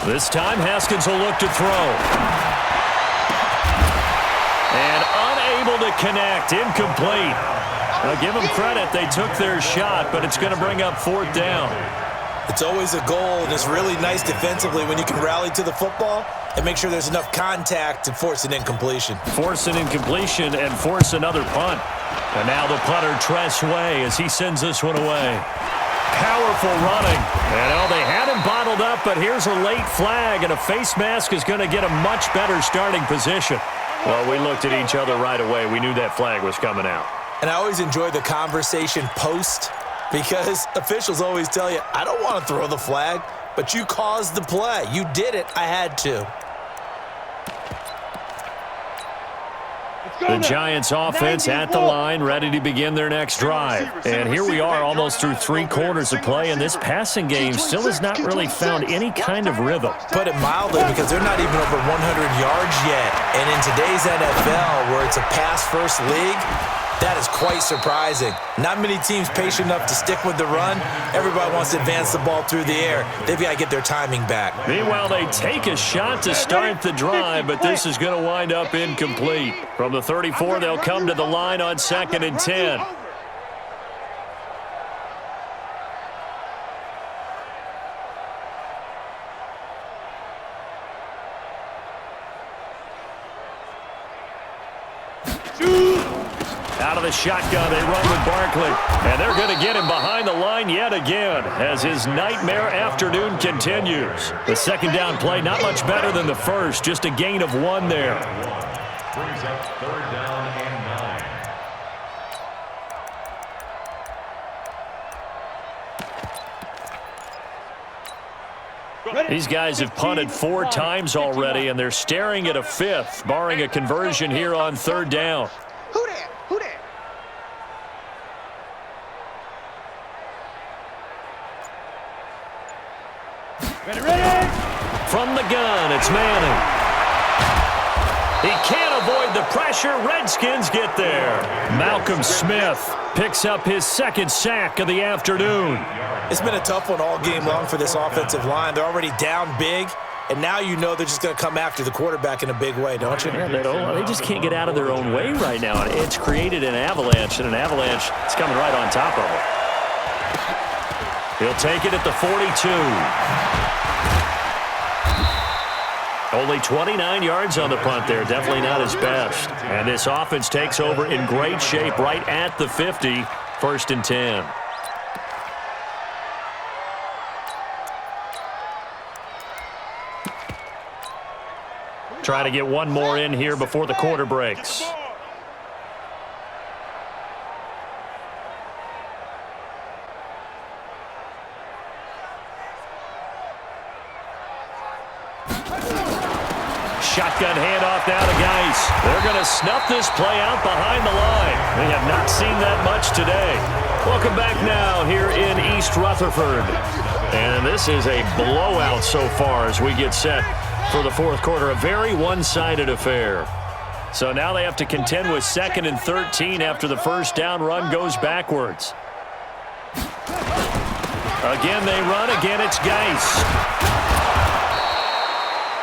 This time Haskins will look to throw. And unable to connect. Incomplete. Now give them credit. They took their shot, but it's going to bring up 4th down. It's always a goal, and it's really nice defensively when you can rally to the football and make sure there's enough contact to force an incompletion. Force an incompletion and force another punt. And now the punter, Tress Way, as he sends this one away. Powerful running. And they had him bottled up, but here's a late flag, and a face mask is going to get a much better starting position. Well, we looked at each other right away. We knew that flag was coming out. And I always enjoy the conversation post, because officials always tell you, I don't want to throw the flag, but you caused the play. You did it. I had to. The Giants offense at the line, ready to begin their next drive. And here we are almost through 3 quarters of play, and this passing game still has not really found any kind of rhythm. Put it mildly, because they're not even over 100 yards yet. And in today's NFL, where it's a pass-first league, that is quite surprising. Not many teams patient enough to stick with the run. Everybody wants to advance the ball through the air. They've got to get their timing back. Meanwhile, they take a shot to start the drive, but this is going to wind up incomplete. From the 34, they'll come to the line on 2nd and 10. Out of the shotgun, they run with Barkley. And they're going to get him behind the line yet again as his nightmare afternoon continues. The 2nd down play, not much better than the first, just a gain of 1 there. Brings up 3rd down and 9. These guys have punted 4 times already, and they're staring at a 5th, barring a conversion here on 3rd down. Who that? Who that? Ready? From the gun, it's Manning. He can't avoid the pressure. Redskins get there. Malcolm Smith picks up his 2nd sack of the afternoon. It's been a tough one all game long for this offensive line. They're already down big, and now you know they're just going to come after the quarterback in a big way, don't you? Yeah, they just can't get out of their own way right now. It's created an avalanche, and an avalanche is coming right on top of it. He'll take it at the 42. Only 29 yards on the punt there. Definitely not his best. And this offense takes over in great shape right at the 50. 1st and 10. Try to get one more in here before the quarter breaks. Shotgun handoff now to Geis. They're going to snuff this play out behind the line. They have not seen that much today. Welcome back now here in East Rutherford. And this is a blowout so far as we get set for the 4th quarter. A very one-sided affair. So now they have to contend with 2nd and 13 after the 1st down run goes backwards. Again they run. Again it's Geis.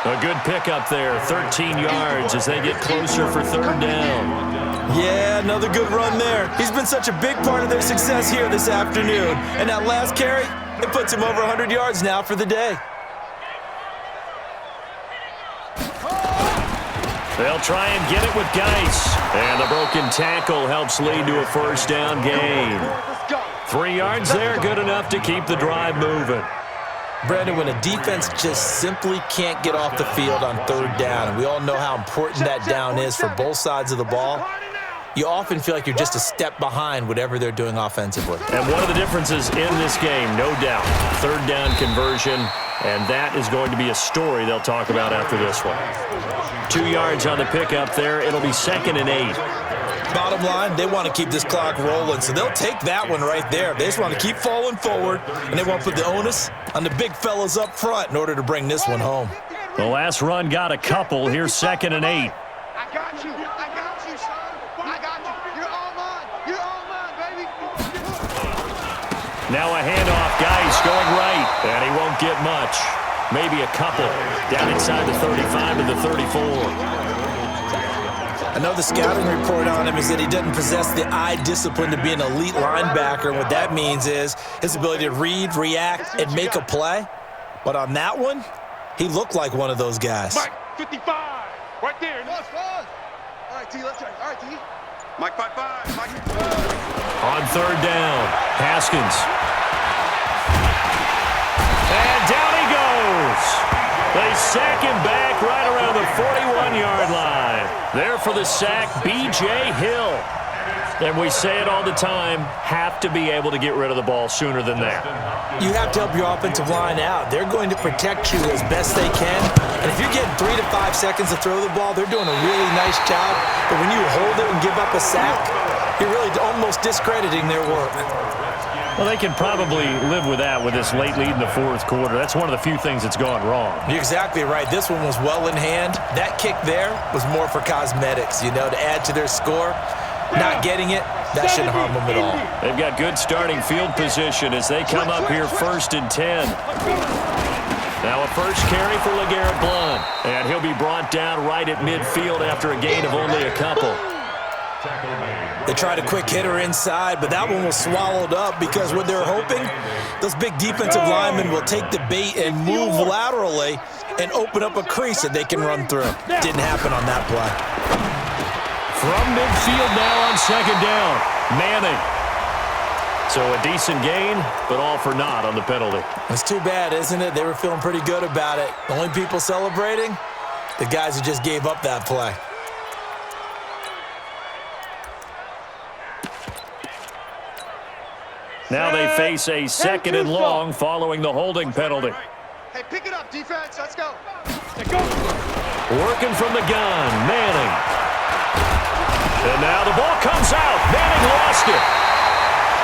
A good pickup there, 13 yards as they get closer for 3rd down. Yeah, another good run there. He's been such a big part of their success here this afternoon. And that last carry, it puts him over 100 yards now for the day. They'll try and get it with Geis. And the broken tackle helps lead to a 1st down gain. 3 yards there, good enough to keep the drive moving. Brandon, when a defense just simply can't get off the field on 3rd down, and we all know how important that down is for both sides of the ball, you often feel like you're just a step behind whatever they're doing offensively. And one of the differences in this game, no doubt, 3rd down conversion, and that is going to be a story they'll talk about after this one. 2 yards on the pickup there. It'll be 2nd and 8. Bottom line, they want to keep this clock rolling, so they'll take that one right there. They just want to keep falling forward, and they want to put the onus on the big fellas up front in order to bring this one home. The last run got a couple. Here's 2nd and 8. I got you. I got you, son. I got you. You're all mine. You're all mine, baby. Now a handoff. Geis going right, and he won't get much. Maybe a couple. Down inside the 35 to the 34. I know the scouting report on him is that he doesn't possess the eye discipline to be an elite linebacker. What that means is his ability to read, react, and make a play. But on that one, he looked like one of those guys. Mike, 55, right there. All right, T, let's turn. All right, T. Mike, 5-5. Mike. On third down, Haskins. And down he goes. They sack him back right around the 41-yard line. There for the sack, B.J. Hill. And we say it all the time, have to be able to get rid of the ball sooner than that. You have to help your offensive line out. They're going to protect you as best they can. And if you're getting 3 to 5 seconds to throw the ball, they're doing a really nice job. But when you hold it and give up a sack, you're really almost discrediting their work. Well, they can probably live with that with this late lead in the fourth quarter. That's one of the few things that's gone wrong. You're exactly right. This one was well in hand. That kick there was more for cosmetics, you know, to add to their score. Not getting it, that shouldn't harm them at all. They've got good starting field position as they come up here 1st and 10. Now a first carry for LeGarrette Blount. And he'll be brought down right at midfield after a gain of only a couple. They tried a quick hitter inside, but that one was swallowed up because what they're hoping, those big defensive linemen will take the bait and move laterally and open up a crease that they can run through. Didn't happen on that play. From midfield now on second down, Manning. So a decent gain, but all for naught on the penalty. It's too bad, isn't it? They were feeling pretty good about it. The only people celebrating, the guys who just gave up that play. Now they face a 2nd and long following the holding penalty. Hey, pick it up, defense. Let's go. Working from the gun, Manning. And now the ball comes out. Manning lost it.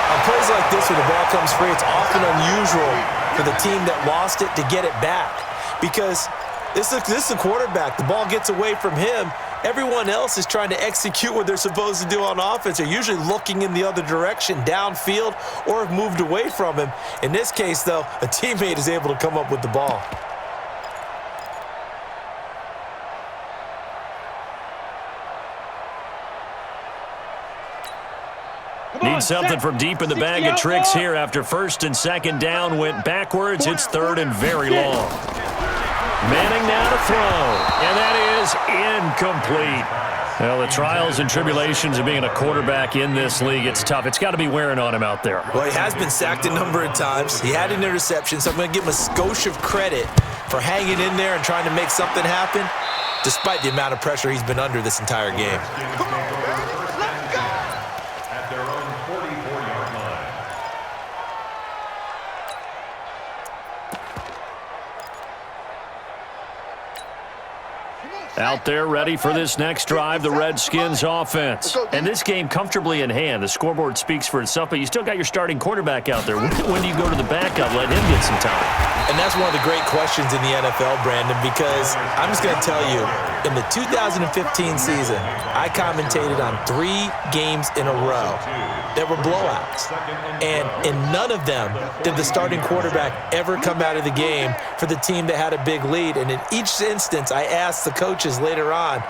On plays like this where the ball comes free, it's often unusual for the team that lost it to get it back. Because this is a quarterback. The ball gets away from him. Everyone else is trying to execute what they're supposed to do on offense. They're usually looking in the other direction, downfield, or have moved away from him. In this case, though, a teammate is able to come up with the ball. Need something from deep in the bag of tricks here after 1st and 2nd down went backwards. It's 3rd and very long. Manning now to throw, and that is incomplete. Well, the trials and tribulations of being a quarterback in this league, it's tough. It's got to be wearing on him out there. Well, he has been sacked a number of times. He had an interception, so I'm going to give him a skosh of credit for hanging in there and trying to make something happen, despite the amount of pressure he's been under this entire game. Come on, baby. Let's go. At their own 44-yard line. Out there ready for this next drive, the Redskins offense. And this game comfortably in hand. The scoreboard speaks for itself, but you still got your starting quarterback out there. When do you go to the backup, let him get some time? And that's one of the great questions in the NFL, Brandon, because I'm just going to tell you, in the 2015 season, I commentated on 3 games in a row that were blowouts. And in none of them did the starting quarterback ever come out of the game for the team that had a big lead. And in each instance, I asked the coaches later on,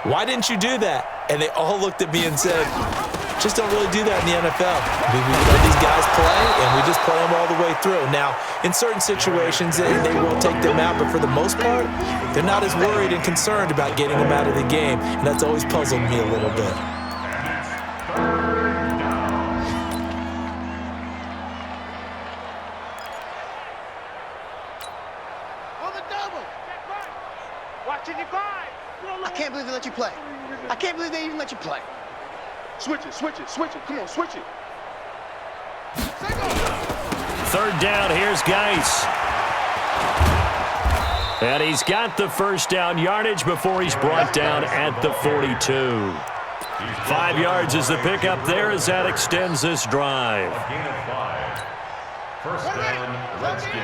why didn't you do that? And they all looked at me and said, just don't really do that in the NFL. We let these guys play, and we just play them all the way through. Now, in certain situations, they will take them out, but for the most part, they're not as worried and concerned about getting them out of the game, and that's always puzzled me a little bit. On the double. Watching you five. I can't believe they let you play. I can't believe they even let you play. Switch it, switch it, switch it. Come on, switch it. 3rd down, here's Geis. And he's got the first down yardage before he's brought down at the 42. 5 yards is the pickup there as that extends this drive. A gain of 5. First down, Redskins.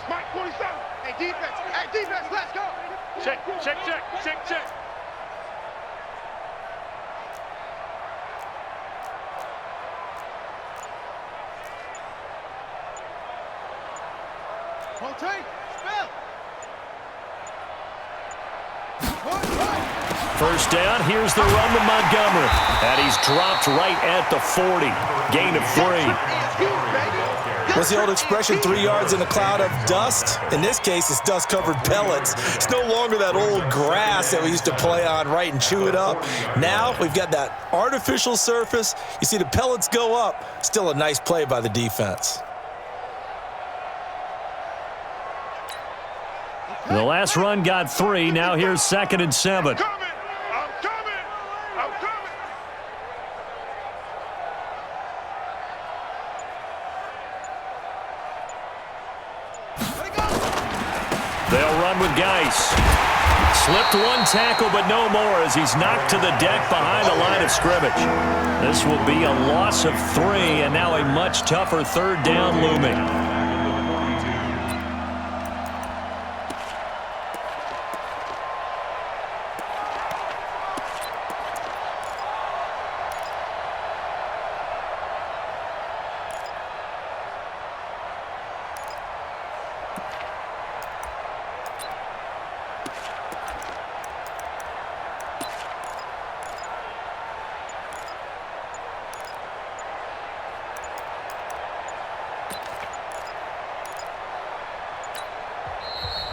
Mike, 47. Hey, defense. Hey, defense, let's go. Check, check, check, check, check. Hold tight. Spell. first down. Here's the run to Montgomery. And he's dropped right at the 40. Gain of 3. What's the old expression, 3 yards in a cloud of dust? In this case, it's dust-covered pellets. It's no longer that old grass that we used to play on, right, and chew it up. Now we've got that artificial surface. You see the pellets go up. Still a nice play by the defense. The last run got 3. Now here's 2nd and 7. They'll run with Geis. Slipped one tackle, but no more as he's knocked to the deck behind the line of scrimmage. This will be a loss of 3, and now a much tougher 3rd down looming.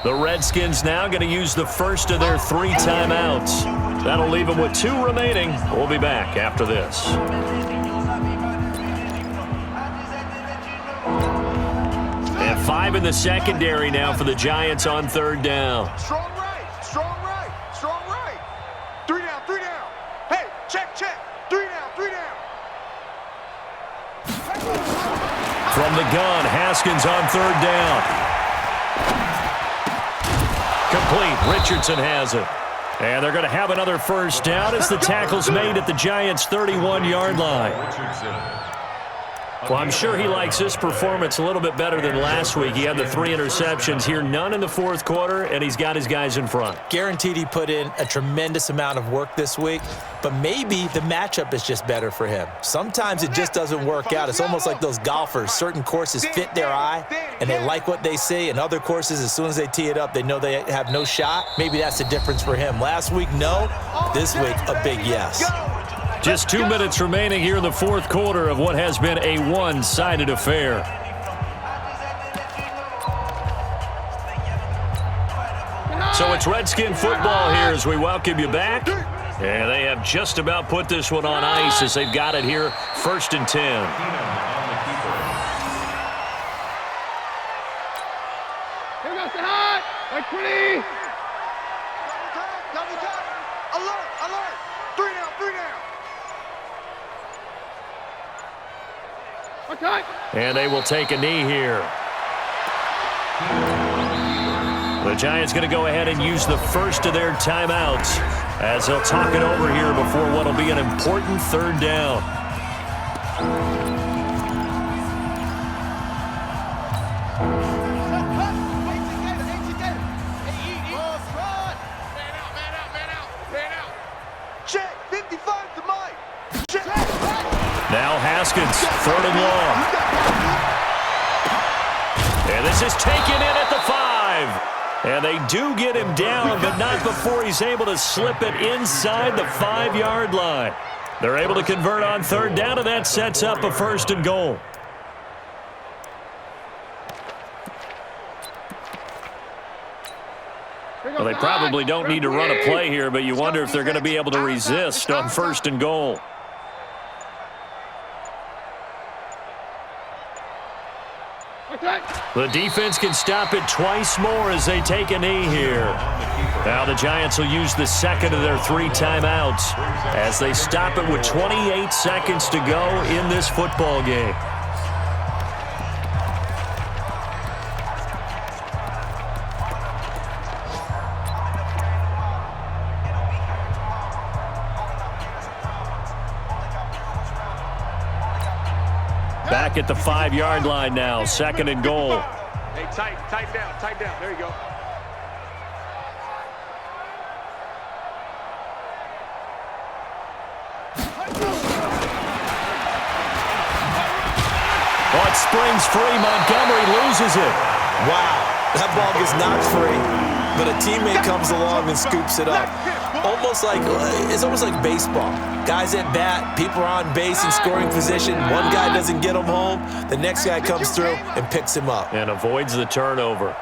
The Redskins now going to use the first of their 3 timeouts. That'll leave them with 2 remaining. We'll be back after this. And 5 in the secondary now for the Giants on 3rd down. Strong right, strong right, strong right. 3 down, 3 down. Hey, check, check. 3 down, 3 down. From the gun, Haskins on 3rd down. Complete. Richardson has it. And they're going to have another first down as the tackle's made at the Giants' 31-yard line. Well, I'm sure he likes this performance a little bit better than last week. He had the 3 interceptions here, none in the 4th quarter, and he's got his guys in front. Guaranteed he put in a tremendous amount of work this week, but maybe the matchup is just better for him. Sometimes it just doesn't work out. It's almost like those golfers. Certain courses fit their eye, and they like what they see, and other courses, as soon as they tee it up, they know they have no shot. Maybe that's the difference for him. Last week, no. This week, a big yes. Just 2 minutes remaining here in the 4th quarter of what has been a one-sided affair. So it's Redskin football here as we welcome you back. And they have just about put this one on ice as they've got it here, 1st and 10. Here we go, say hi. Like pretty. Double time. Alert, alert. 3 down, 3 down. Okay. And they will take a knee here. The Giants going to go ahead and use the first of their timeouts as they'll talk it over here before what will be an important 3rd down. Check, 55 to Mike. Check. Now Haskins, 3rd and long. And this is taken in at the 5. And they do get him down, but not before he's able to slip it inside the 5-yard line. They're able to convert on 3rd down, and that sets up a 1st and goal. Well, they probably don't need to run a play here, but you wonder if they're going to be able to resist on 1st and goal. The defense can stop it twice more as they take a knee here. Now the Giants will use the 2nd of their 3 timeouts as they stop it with 28 seconds to go in this football game. Back at the 5-yard line now, 2nd and goal. Hey, tight down. There you go. Oh, it springs free. Montgomery loses it. Wow, that ball gets knocked free, but a teammate comes along and scoops it up. almost like baseball. Guys at bat, people are on base in scoring position. One guy doesn't get him home. The next guy comes through and picks him up. And avoids the turnover.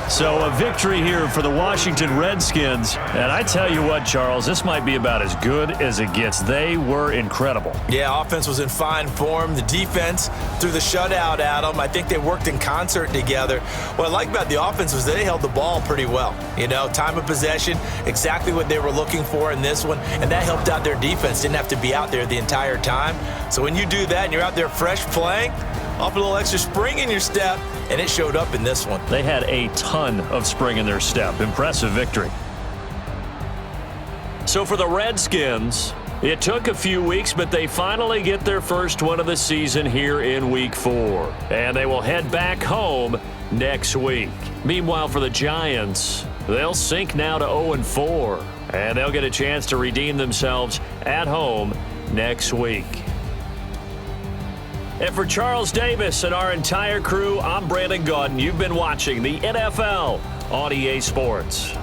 So a victory here for the Washington Redskins. And I tell you what, Charles, this might be about as good as it gets. They were incredible. Yeah, offense was in fine form. The defense threw the shutout at them. I think they worked in concert together. What I like about the offense was they held the ball pretty well. You know, time of possession, exactly what they were looking for in this one. And that helped out their defense. Didn't have to be out there the entire time. So when you do that and you're out there fresh playing, off a little extra spring in your step, and it showed up in this one. They had a ton of spring in their step. Impressive victory. So for the Redskins, it took a few weeks, but they finally get their first one of the season here in Week 4. And they will head back home next week. Meanwhile, for the Giants, they'll sink now to 0-4. And they'll get a chance to redeem themselves at home next week. And for Charles Davis and our entire crew, I'm Brandon Gaudin. You've been watching the NFL on EA Sports.